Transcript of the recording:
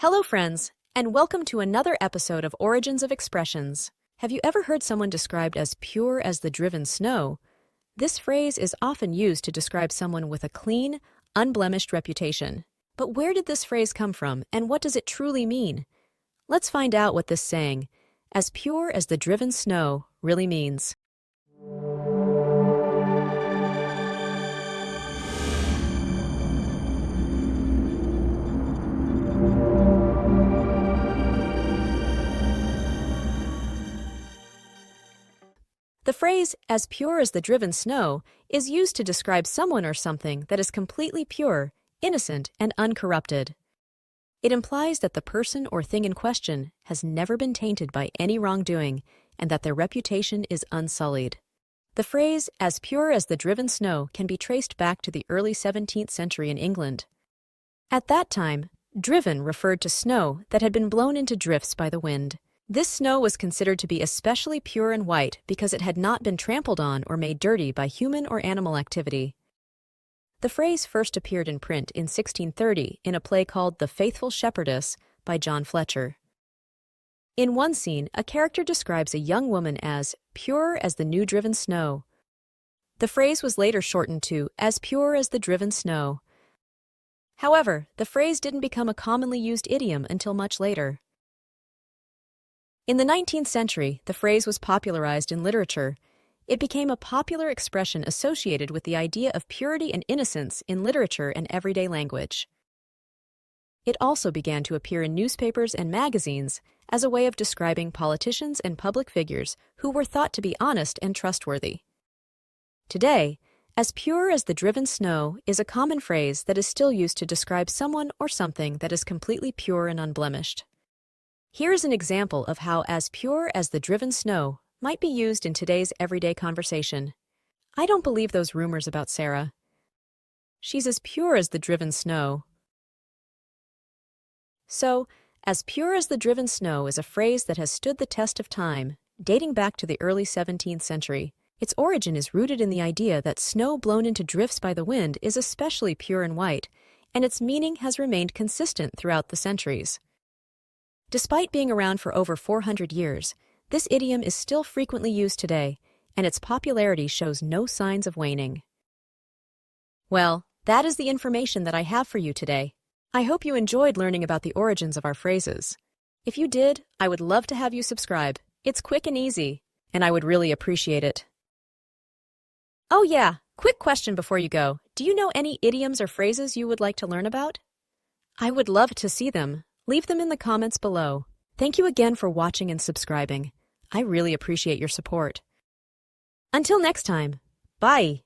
Hello, friends, and welcome to another episode of Origins of Expressions. Have you ever heard someone described as pure as the driven snow? This phrase is often used to describe someone with a clean, unblemished reputation. But where did this phrase come from, and what does it truly mean? Let's find out what this saying, "as pure as the driven snow," really means. The phrase, "as pure as the driven snow," is used to describe someone or something that is completely pure, innocent, and uncorrupted. It implies that the person or thing in question has never been tainted by any wrongdoing and that their reputation is unsullied. The phrase, "as pure as the driven snow," can be traced back to the early 17th century in England. At that time, driven referred to snow that had been blown into drifts by the wind. This snow was considered to be especially pure and white because it had not been trampled on or made dirty by human or animal activity. The phrase first appeared in print in 1630 in a play called The Faithful Shepherdess by John Fletcher. In one scene, a character describes a young woman as pure as the new driven snow. The phrase was later shortened to as pure as the driven snow. However, the phrase didn't become a commonly used idiom until much later. In the 19th century, the phrase was popularized in literature. It became a popular expression associated with the idea of purity and innocence in literature and everyday language. It also began to appear in newspapers and magazines as a way of describing politicians and public figures who were thought to be honest and trustworthy. Today, "as pure as the driven snow" is a common phrase that is still used to describe someone or something that is completely pure and unblemished. Here is an example of how "as pure as the driven snow" might be used in today's everyday conversation. "I don't believe those rumors about Sarah. She's as pure as the driven snow." So, "as pure as the driven snow" is a phrase that has stood the test of time, dating back to the early 17th century. Its origin is rooted in the idea that snow blown into drifts by the wind is especially pure and white, and its meaning has remained consistent throughout the centuries. Despite being around for over 400 years, this idiom is still frequently used today, and its popularity shows no signs of waning. Well, that is the information that I have for you today. I hope you enjoyed learning about the origins of our phrases. If you did, I would love to have you subscribe. It's quick and easy, and I would really appreciate it. Oh yeah, quick question before you go. Do you know any idioms or phrases you would like to learn about? I would love to see them. Leave them in the comments below. Thank you again for watching and subscribing. I really appreciate your support. Until next time, bye!